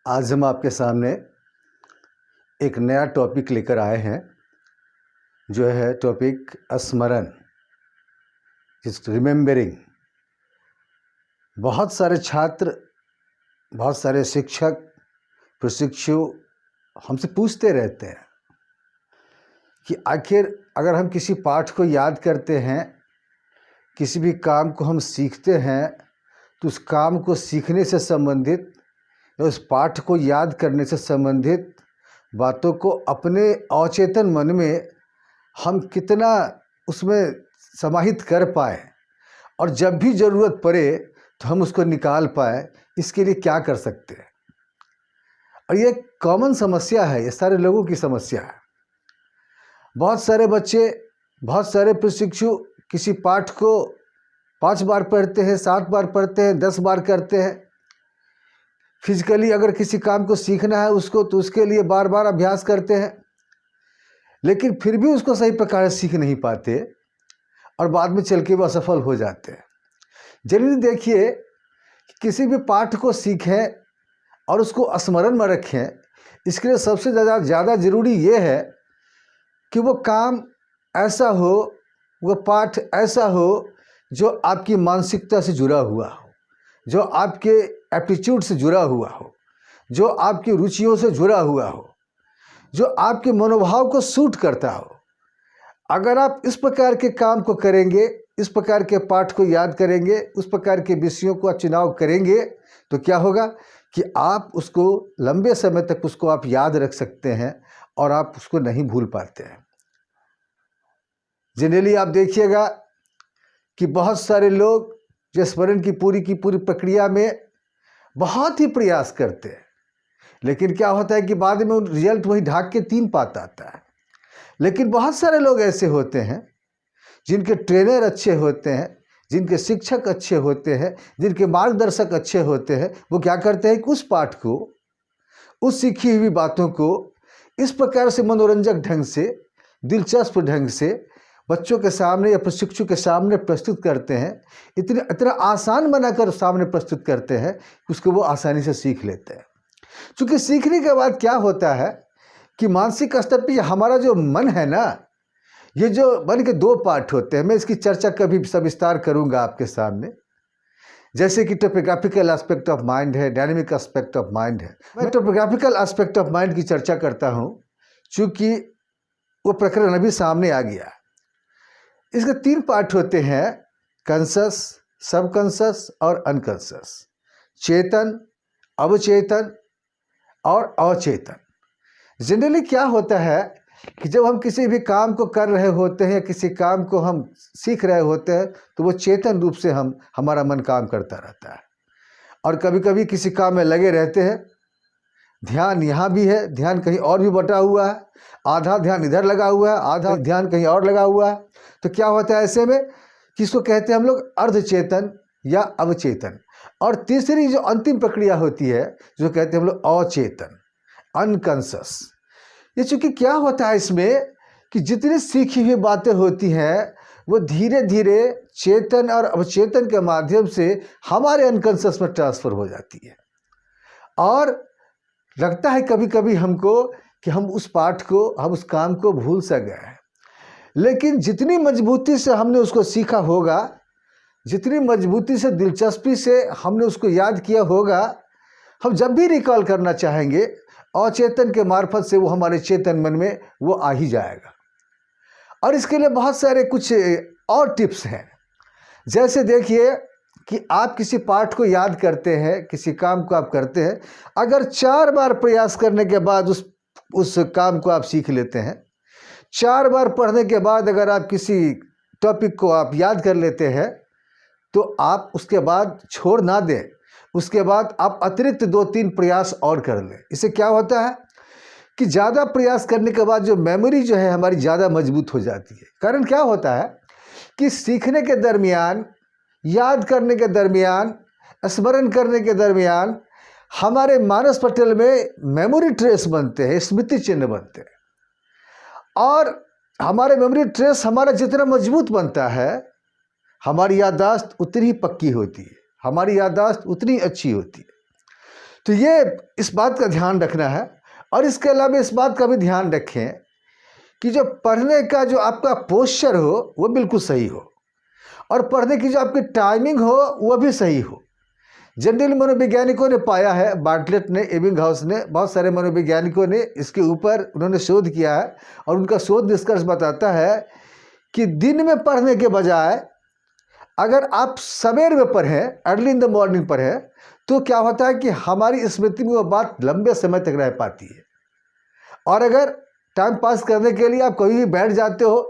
आज हम आपके सामने एक नया टॉपिक लेकर आए हैं, जो है टॉपिक स्मरण, जस्ट रिमेम्बरिंग। बहुत सारे छात्र, बहुत सारे शिक्षक, प्रशिक्षु हमसे पूछते रहते हैं कि आखिर अगर हम किसी पाठ को याद करते हैं, किसी भी काम को हम सीखते हैं, तो उस काम को सीखने से संबंधित या उस पाठ को याद करने से संबंधित बातों को अपने अवचेतन मन में हम कितना उसमें समाहित कर पाए और जब भी ज़रूरत पड़े तो हम उसको निकाल पाए, इसके लिए क्या कर सकते हैं। और ये कॉमन समस्या है, ये सारे लोगों की समस्या है। बहुत सारे बच्चे, बहुत सारे प्रशिक्षु किसी पाठ को 5 बार पढ़ते हैं, 7 बार पढ़ते हैं, 10 बार करते हैं। फिजिकली अगर किसी काम को सीखना है उसको, तो उसके लिए बार बार अभ्यास करते हैं, लेकिन फिर भी उसको सही प्रकार से सीख नहीं पाते और बाद में चल के वो असफल हो जाते हैं। जनरली देखिए, किसी भी पाठ को सीखें और उसको स्मरण में रखें, इसके लिए सबसे ज़्यादा ज़रूरी ये है कि वो काम ऐसा हो, वो पाठ ऐसा हो जो आपकी मानसिकता से जुड़ा हुआ हो, जो आपके एप्टीट्यूड से जुड़ा हुआ हो, जो आपकी रुचियों से जुड़ा हुआ हो, जो आपके मनोभाव को सूट करता हो। अगर आप इस प्रकार के काम को करेंगे, इस प्रकार के पाठ को याद करेंगे, उस प्रकार के विषयों को चुनाव करेंगे, तो क्या होगा कि आप उसको लंबे समय तक उसको आप याद रख सकते हैं और आप उसको नहीं भूल पाते हैं। जनरली आप देखिएगा कि बहुत सारे लोग जो स्मरण की पूरी प्रक्रिया में बहुत ही प्रयास करते हैं, लेकिन क्या होता है कि बाद में रिजल्ट वही ढाक के 3 पात आता है। लेकिन बहुत सारे लोग ऐसे होते हैं जिनके ट्रेनर अच्छे होते हैं, जिनके शिक्षक अच्छे होते हैं, जिनके मार्गदर्शक अच्छे होते हैं। वो क्या करते हैं कि उस पाठ को, उस सीखी हुई बातों को इस प्रकार से मनोरंजक ढंग से, दिलचस्प ढंग से बच्चों के सामने या प्रशिक्षु के सामने प्रस्तुत करते हैं, इतना आसान बनाकर सामने प्रस्तुत करते हैं कि उसको वो आसानी से सीख लेते हैं। क्योंकि सीखने के बाद क्या होता है कि मानसिक स्तर पर हमारा जो मन है ना, ये जो मन के 2 पार्ट होते हैं। मैं इसकी चर्चा कभी सविस्तार करूंगा आपके सामने, जैसे कि टोपोग्राफिकल एस्पेक्ट ऑफ माइंड है, डायनेमिक एस्पेक्ट ऑफ माइंड है। मैं टोपोग्राफिकल एस्पेक्ट ऑफ माइंड की चर्चा करता हूं क्योंकि वो प्रकरण अभी सामने आ गया। इसके 3 पार्ट होते हैं, कॉन्शस, सबकॉन्शस और अनकॉन्शस, चेतन, अवचेतन और अचेतन। जनरली क्या होता है कि जब हम किसी भी काम को कर रहे होते हैं, किसी काम को हम सीख रहे होते हैं, तो वो चेतन रूप से हमारा मन काम करता रहता है। और कभी कभी किसी काम में लगे रहते हैं, ध्यान यहाँ भी है, ध्यान कहीं और भी बटा हुआ है, आधा ध्यान इधर लगा हुआ है, आधा ध्यान कहीं और लगा हुआ है। तो क्या होता है ऐसे में, किसको कहते हैं हम लोग अर्धचेतन या अवचेतन। और तीसरी जो अंतिम प्रक्रिया होती है, जो कहते हैं हम लोग अचेतन, अनकॉन्शस। ये चूँकि क्या होता है इसमें कि जितनी सीखी हुई बातें होती हैं, वो धीरे धीरे चेतन और अवचेतन के माध्यम से हमारे अनकॉन्शस में ट्रांसफ़र हो जाती है। और लगता है कभी कभी हमको कि हम उस पाठ को, हम उस काम को भूल सा गए हैं। लेकिन जितनी मजबूती से हमने उसको सीखा होगा, जितनी मजबूती से, दिलचस्पी से हमने उसको याद किया होगा, हम जब भी रिकॉल करना चाहेंगे, अचेतन के मार्फत से वो हमारे चेतन मन में वो आ ही जाएगा। और इसके लिए बहुत सारे कुछ और टिप्स हैं। जैसे देखिए कि आप किसी पाठ को याद करते हैं, किसी काम को आप करते हैं, अगर 4 बार प्रयास करने के बाद उस काम को आप सीख लेते हैं, 4 बार पढ़ने के बाद अगर आप किसी टॉपिक को आप याद कर लेते हैं, तो आप उसके बाद छोड़ ना दें, उसके बाद आप अतिरिक्त 2-3 प्रयास और कर लें। इससे क्या होता है कि ज़्यादा प्रयास करने के बाद जो मेमोरी जो है हमारी ज़्यादा मजबूत हो जाती है। कारण क्या होता है कि सीखने के दरमियान, याद करने के दरमियान, स्मरण करने के दरमियान हमारे मानस पटल में मेमोरी ट्रेस बनते हैं, स्मृति चिन्ह बनते हैं। और हमारे मेमोरी ट्रेस हमारा जितना मजबूत बनता है, हमारी याददाश्त उतनी ही पक्की होती है, हमारी याददाश्त उतनी अच्छी होती है। तो ये इस बात का ध्यान रखना है। और इसके अलावा इस बात का भी ध्यान रखें कि जो पढ़ने का जो आपका पोस्चर हो वो बिल्कुल सही हो, और पढ़ने की जो आपकी टाइमिंग हो वो भी सही हो। जनरली मनोवैज्ञानिकों ने पाया है, बार्टलेट ने, एबिंगहाउस ने, बहुत सारे मनोवैज्ञानिकों ने इसके ऊपर उन्होंने शोध किया है, और उनका शोध निष्कर्ष बताता है कि दिन में पढ़ने के बजाय अगर आप सवेर में पढ़ें, अर्ली इन द मॉर्निंग पढ़ें, तो क्या होता है कि हमारी स्मृति में वो बात लंबे समय तक रह पाती है। और अगर टाइम पास करने के लिए आप कहीं भी बैठ जाते हो,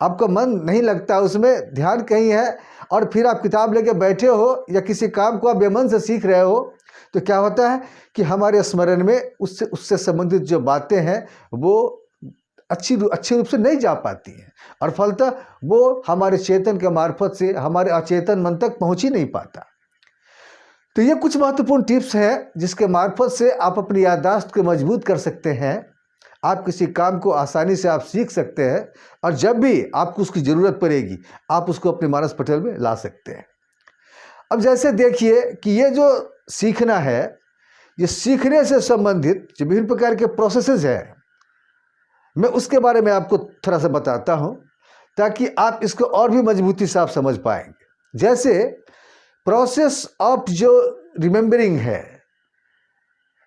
आपका मन नहीं लगता, उसमें ध्यान कहीं है, और फिर आप किताब लेके बैठे हो या किसी काम को आप बेमन से सीख रहे हो, तो क्या होता है कि हमारे स्मरण में उससे संबंधित जो बातें हैं वो अच्छे रूप से नहीं जा पाती हैं, और फलतः वो हमारे चेतन के मार्फत से हमारे अचेतन मन तक पहुंच ही नहीं पाता। तो ये कुछ महत्वपूर्ण टिप्स हैं जिसके मार्फत से आप अपनी याददाश्त को मजबूत कर सकते हैं। आप किसी काम को आसानी से आप सीख सकते हैं, और जब भी आपको उसकी ज़रूरत पड़ेगी आप उसको अपने मानस पटल में ला सकते हैं। अब जैसे देखिए कि ये जो सीखना है, ये सीखने से संबंधित जो विभिन्न प्रकार के प्रोसेसेस हैं, मैं उसके बारे में आपको थोड़ा सा बताता हूँ ताकि आप इसको और भी मजबूती से आप समझ पाएंगे। जैसे प्रोसेस ऑफ जो रिमेंबरिंग है,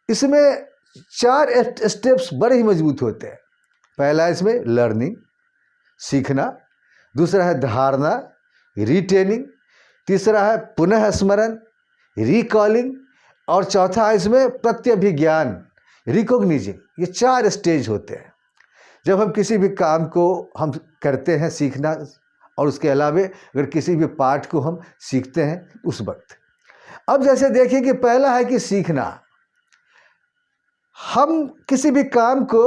इसमें 4 स्टेप्स बड़े ही मजबूत होते हैं। पहला इसमें लर्निंग, सीखना, दूसरा है धारणा, रिटेनिंग, तीसरा है पुनः स्मरण, रिकॉलिंग, और चौथा है इसमें प्रत्यभिज्ञान, रिकॉग्निजिंग। ये 4 स्टेज होते हैं जब हम किसी भी काम को हम करते हैं, सीखना, और उसके अलावा अगर किसी भी पाठ को हम सीखते हैं उस वक्त। अब जैसे देखिए कि पहला है कि सीखना। हम किसी भी काम को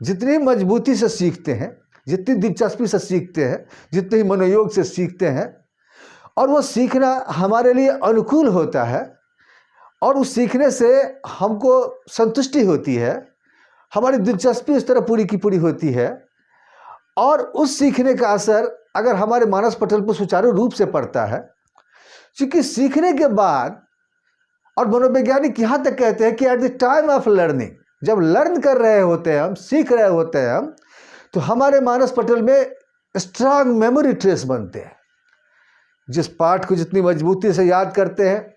जितनी मजबूती से सीखते हैं, जितनी दिलचस्पी से सीखते हैं, जितने ही मनोयोग से सीखते हैं, और वो सीखना हमारे लिए अनुकूल होता है, और उस सीखने से हमको संतुष्टि होती है, हमारी दिलचस्पी इस तरह पूरी की पूरी होती है, और उस सीखने का असर अगर हमारे मानस पटल पर सुचारू रूप से पड़ता है। क्योंकि सीखने के बाद, और मनोवैज्ञानिक यहाँ तक कहते हैं कि at the time of learning, जब लर्न कर रहे होते हैं हम, सीख रहे होते हैं हम, तो हमारे मानस पटल में स्ट्रांग मेमोरी ट्रेस बनते हैं। जिस पाठ को जितनी मजबूती से याद करते हैं,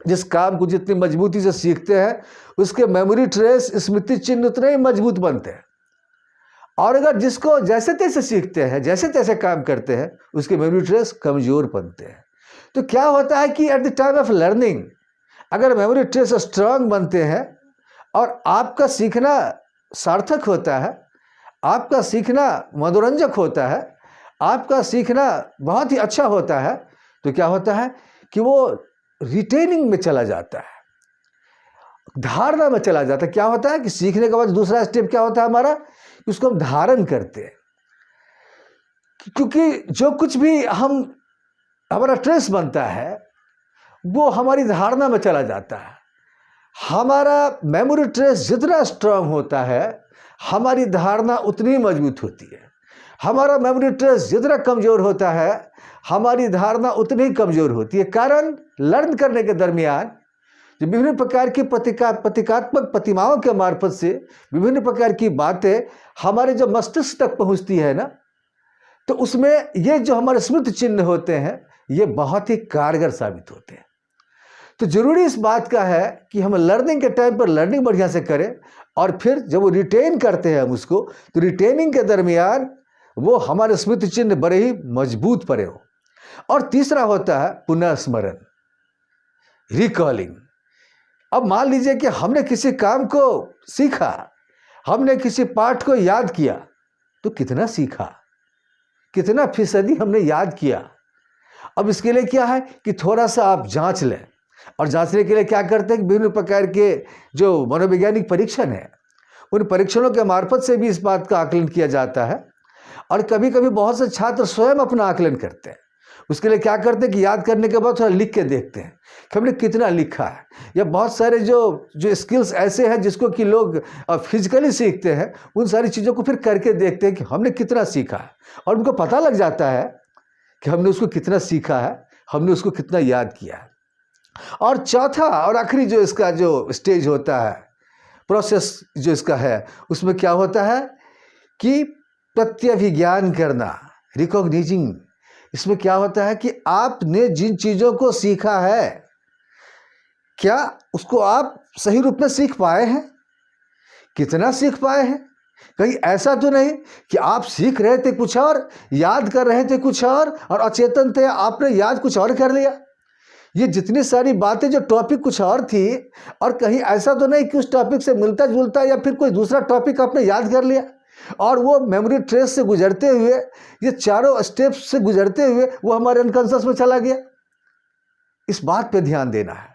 जिस काम को जितनी मजबूती से सीखते हैं, उसके मेमोरी ट्रेस, स्मृति चिन्ह उतने ही मजबूत बनते हैं। और अगर जिसको जैसे तैसे सीखते हैं, जैसे तैसे काम करते हैं, उसके मेमोरी ट्रेस कमज़ोर बनते हैं। तो क्या होता है कि at the time of learning अगर मेमोरी ट्रेस स्ट्रांग बनते हैं और आपका सीखना सार्थक होता है, आपका सीखना मनोरंजक होता है, आपका सीखना बहुत ही अच्छा होता है, तो क्या होता है कि वो रिटेनिंग में चला जाता है, धारणा में चला जाता है। क्या होता है कि सीखने के बाद दूसरा स्टेप क्या होता है हमारा, उसको हम धारण करते हैं। क्योंकि जो कुछ भी हमारा ट्रेस बनता है वो हमारी धारणा में चला जाता है। हमारा मेमोरी ट्रेस जितना स्ट्रांग होता है, हमारी धारणा उतनी मजबूत होती है। हमारा मेमोरी ट्रेस जितना कमज़ोर होता है, हमारी धारणा उतनी ही कमज़ोर होती है। कारण लर्न करने के दरमियान जो विभिन्न प्रकार की प्रतीकात्मक प्रतिमाओं के मार्फत से विभिन्न प्रकार की बातें हमारे जो मस्तिष्क तक पहुंचती है ना, तो उसमें ये जो हमारे स्मृति चिन्ह होते हैं ये बहुत ही कारगर साबित होते हैं। तो जरूरी इस बात का है कि हम लर्निंग के टाइम पर लर्निंग बढ़िया से करें, और फिर जब वो रिटेन करते हैं हम उसको, तो रिटेनिंग के दरमियान वो हमारे स्मृति चिन्ह बड़े ही मजबूत पड़े हो। और तीसरा होता है पुनः स्मरण, रिकॉलिंग। अब मान लीजिए कि हमने किसी काम को सीखा, हमने किसी पाठ को याद किया, तो कितना सीखा, कितना फीसदी हमने याद किया। अब इसके लिए क्या है कि थोड़ा सा आप जांच लें, और जांचने के लिए क्या करते हैं कि विभिन्न प्रकार के जो मनोवैज्ञानिक परीक्षण है, उन परीक्षणों के मार्फत से भी इस बात का आकलन किया जाता है। और कभी कभी बहुत से छात्र स्वयं अपना आकलन करते हैं। उसके लिए क्या करते हैं कि याद करने के बाद थोड़ा लिख के देखते हैं कि हमने कितना लिखा है। या बहुत सारे जो स्किल्स ऐसे हैं जिसको कि लोग फिजिकली सीखते हैं, उन सारी चीज़ों को फिर करके देखते हैं कि हमने कितना सीखा है, और उनको पता लग जाता है कि हमने उसको कितना सीखा है, हमने उसको कितना याद किया है। और चौथा और आखिरी जो इसका जो स्टेज होता है, प्रोसेस जो इसका है, उसमें क्या होता है कि प्रत्यभिज्ञान करना, रिकॉग्निजिंग। इसमें क्या होता है कि आपने जिन चीज़ों को सीखा है, क्या उसको आप सही रूप में सीख पाए हैं, कितना सीख पाए हैं। कहीं ऐसा तो नहीं कि आप सीख रहे थे कुछ और, याद कर रहे थे कुछ और अचेतन थे, आपने याद कुछ और कर लिया। ये जितनी सारी बातें, जो टॉपिक कुछ और थी, और कहीं ऐसा तो नहीं कि उस टॉपिक से मिलता जुलता या फिर कोई दूसरा टॉपिक आपने याद कर लिया, और वो मेमोरी ट्रेस से गुजरते हुए, ये चारों स्टेप्स से गुजरते हुए वो हमारे अनकॉन्शियस में चला गया। इस बात पे ध्यान देना है।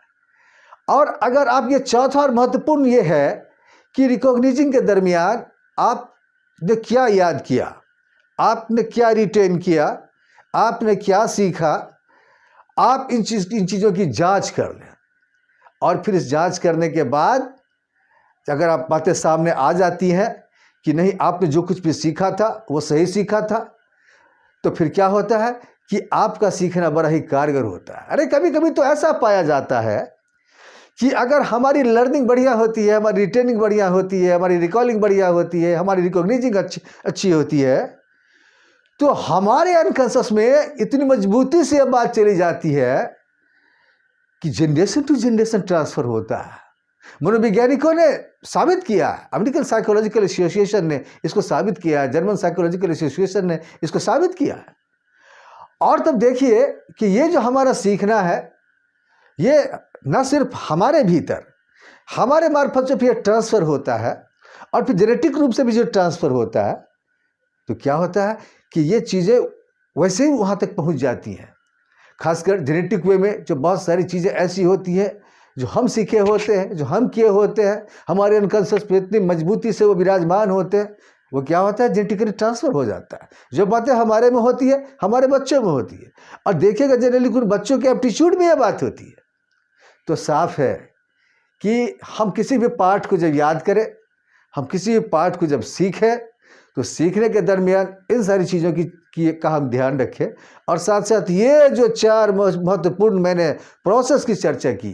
और अगर आप, ये चौथा और महत्वपूर्ण ये है कि रिकॉग्निजिंग के दरमियान आपने क्या याद किया, आपने क्या रिटेन किया, आपने क्या सीखा, आप इन चीज़ों की जांच कर लें। और फिर इस जांच करने के बाद अगर आप बातें सामने आ जाती हैं कि नहीं, आपने जो कुछ भी सीखा था वो सही सीखा था, तो फिर क्या होता है कि आपका सीखना बड़ा ही कारगर होता है। अरे कभी कभी तो ऐसा पाया जाता है कि अगर हमारी लर्निंग बढ़िया होती है, हमारी रिटेनिंग बढ़िया होती है, हमारी रिकॉलिंग बढ़िया होती है, हमारी रिकॉग्निजिंग अच्छी होती है, तो हमारे अनकॉन्शियस में इतनी मजबूती से यह बात चली जाती है कि जनरेशन टू जनरेशन ट्रांसफर होता है। मनोवैज्ञानिकों ने साबित किया, अमेरिकन साइकोलॉजिकल एसोसिएशन ने इसको साबित किया, जर्मन साइकोलॉजिकल एसोसिएशन ने इसको साबित किया है। और तब देखिए कि ये जो हमारा सीखना है, ये न सिर्फ हमारे भीतर, हमारे मार्फत से फिर ट्रांसफ़र होता है, और फिर जेनेटिक रूप से भी जो ट्रांसफ़र होता है, तो क्या होता है कि ये चीज़ें वैसे ही वहाँ तक पहुँच जाती हैं। खासकर जेनेटिक वे में जो बहुत सारी चीज़ें ऐसी होती हैं जो हम सीखे होते हैं, जो हम किए होते हैं, हमारे अनकॉन्शियस पे इतनी मजबूती से वो विराजमान होते हैं, वो क्या होता है, जेनेटिकली ट्रांसफ़र हो जाता है। जो बातें हमारे में होती है, हमारे बच्चों में होती है। और देखिएगा जनरली कुछ बच्चों के एप्टीट्यूड में यह बात होती है। तो साफ है कि हम किसी भी पाठ को जब याद करें, हम किसी भी पाठ को जब सीखें, तो सीखने के दरमियान इन सारी चीज़ों का हम ध्यान रखें। और साथ साथ ये जो 4 महत्वपूर्ण मैंने प्रोसेस की चर्चा की,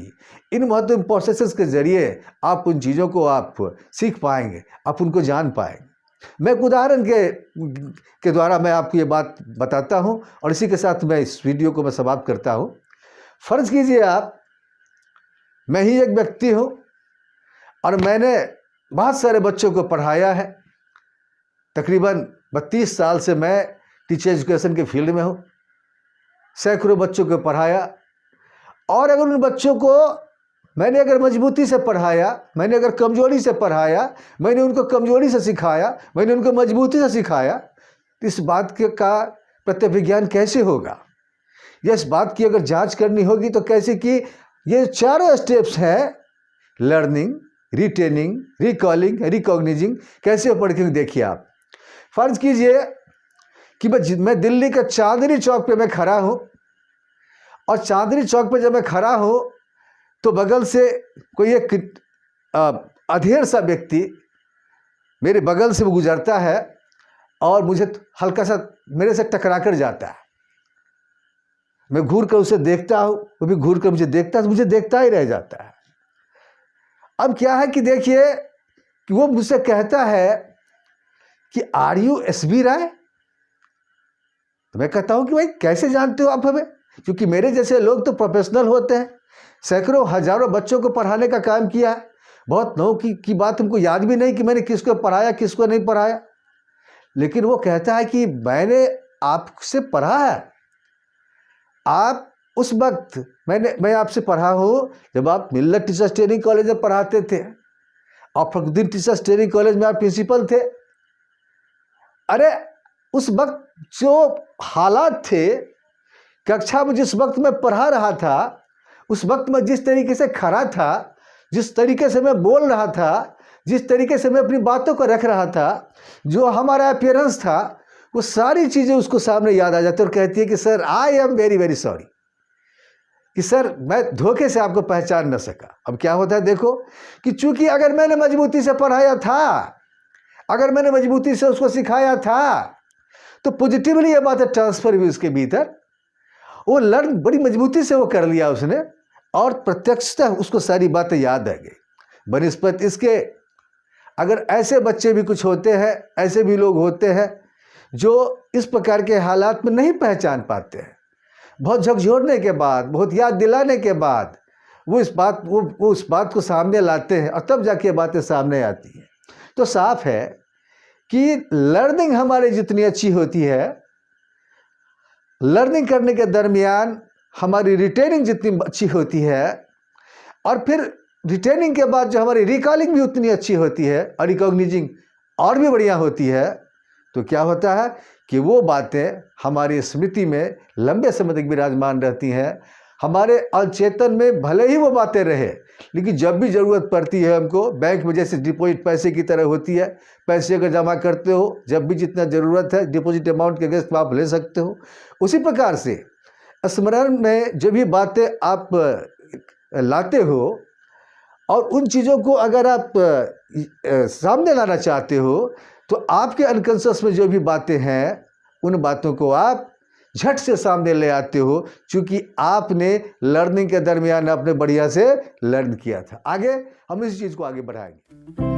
इन महत्वपूर्ण प्रोसेसेस के ज़रिए आप उन चीज़ों को आप सीख पाएंगे, आप उनको जान पाएंगे। मैं एक उदाहरण के द्वारा मैं आपको ये बात बताता हूँ, और इसी के साथ मैं इस वीडियो को मैं समाप्त करता हूँ। फ़र्ज़ कीजिए आप, मैं ही एक व्यक्ति हूँ और मैंने बहुत सारे बच्चों को पढ़ाया है। तकरीबन 32 साल से मैं टीचर एजुकेशन के फील्ड में हूँ। सैकड़ों बच्चों को पढ़ाया, और अगर उन बच्चों को मैंने अगर मजबूती से पढ़ाया, मैंने अगर कमज़ोरी से पढ़ाया, मैंने उनको कमज़ोरी से सिखाया, मैंने उनको मजबूती से सिखाया, तो इस बात का प्रत्यभिज्ञान कैसे होगा? या इस बात की अगर जांच करनी होगी तो कैसे कि ये चारों स्टेप्स हैं, लर्निंग, रिटेनिंग, रिकॉलिंग, रिकॉग्निजिंग, कैसे पढ़ के देखिए आप। फ़र्ज़ कीजिए कि मैं दिल्ली के चांदनी चौक पे मैं खड़ा हूँ, और चांदनी चौक पे जब मैं खड़ा हूँ तो बगल से कोई एक अधेड़ सा व्यक्ति मेरे बगल से वो गुजरता है, और मुझे हल्का सा मेरे से टकरा कर जाता है। मैं घूर कर उसे देखता हूँ, वो भी घूर कर मुझे देखता है, तो मुझे देखता ही रह जाता है। अब क्या है कि देखिए कि वो मुझसे कहता है कि आर यू एसबी राय? तो मैं कहता हूँ कि भाई कैसे जानते हो आप हमें? क्योंकि मेरे जैसे लोग तो प्रोफेशनल होते हैं, सैकड़ों हजारों बच्चों को पढ़ाने का काम किया है। बहुत लोगों की बात हमको याद भी नहीं कि मैंने किसको पढ़ाया, किसको नहीं पढ़ाया। लेकिन वो कहता है कि मैंने आपसे पढ़ा है। आप उस वक्त मैं आपसे पढ़ा हूँ जब आप मिल्लत टीचर्स ट्रेनिंग कॉलेज में पढ़ाते थे, और फखरुद्दीन टीचर्स ट्रेनिंग कॉलेज में आप प्रिंसिपल थे। अरे उस वक्त जो हालात थे, कक्षा में जिस वक्त मैं पढ़ा रहा था, उस वक्त मैं जिस तरीके से खड़ा था, जिस तरीके से मैं बोल रहा था, जिस तरीके से मैं अपनी बातों को रख रहा था, जो हमारा अपीयरेंस था, वो सारी चीज़ें उसको सामने याद आ जाती है, और कहती है कि sir I am very very sorry, कि सर मैं धोखे से आपको पहचान न सका। अब क्या होता है देखो कि चूंकि अगर मैंने मजबूती से पढ़ाया था, अगर मैंने मजबूती से उसको सिखाया था, तो पॉजिटिवली ये बात ट्रांसफर हुई उसके भीतर। वो लर्न बड़ी मजबूती से वो कर लिया उसने, और प्रत्यक्षतः उसको सारी बातें याद आ गई। बनिस्बत इसके अगर ऐसे बच्चे भी कुछ होते हैं, ऐसे भी लोग होते हैं जो इस प्रकार के हालात में नहीं पहचान पाते हैं, बहुत झकझोरने के बाद, बहुत याद दिलाने के बाद वो उस बात को सामने लाते हैं और तब जाके बातें सामने आती हैं। तो साफ है कि लर्निंग हमारी जितनी अच्छी होती है, लर्निंग करने के दरमियान हमारी रिटेनिंग जितनी अच्छी होती है, और फिर रिटेनिंग के बाद जो हमारी रिकॉलिंग भी उतनी अच्छी होती है और रिकॉग्निजिंग और भी बढ़िया होती है, तो क्या होता है कि वो बातें हमारी स्मृति में लंबे समय तक विराजमान रहती हैं। हमारे अचेतन में भले ही वो बातें रहे, लेकिन जब भी ज़रूरत पड़ती है हमको, बैंक में जैसे डिपॉजिट पैसे की तरह होती है, पैसे अगर जमा करते हो, जब भी जितना ज़रूरत है डिपॉजिट अमाउंट के अगेंस्ट आप ले सकते हो। उसी प्रकार से स्मरण में जो भी बातें आप लाते हो और उन चीज़ों को अगर आप सामने लाना चाहते हो, तो आपके अनकॉन्शियस में जो भी बातें हैं, उन बातों को आप झट से सामने ले आते हो, क्योंकि आपने लर्निंग के दरमियान आपने बढ़िया से लर्न किया था। आगे हम इस चीज़ को आगे बढ़ाएंगे।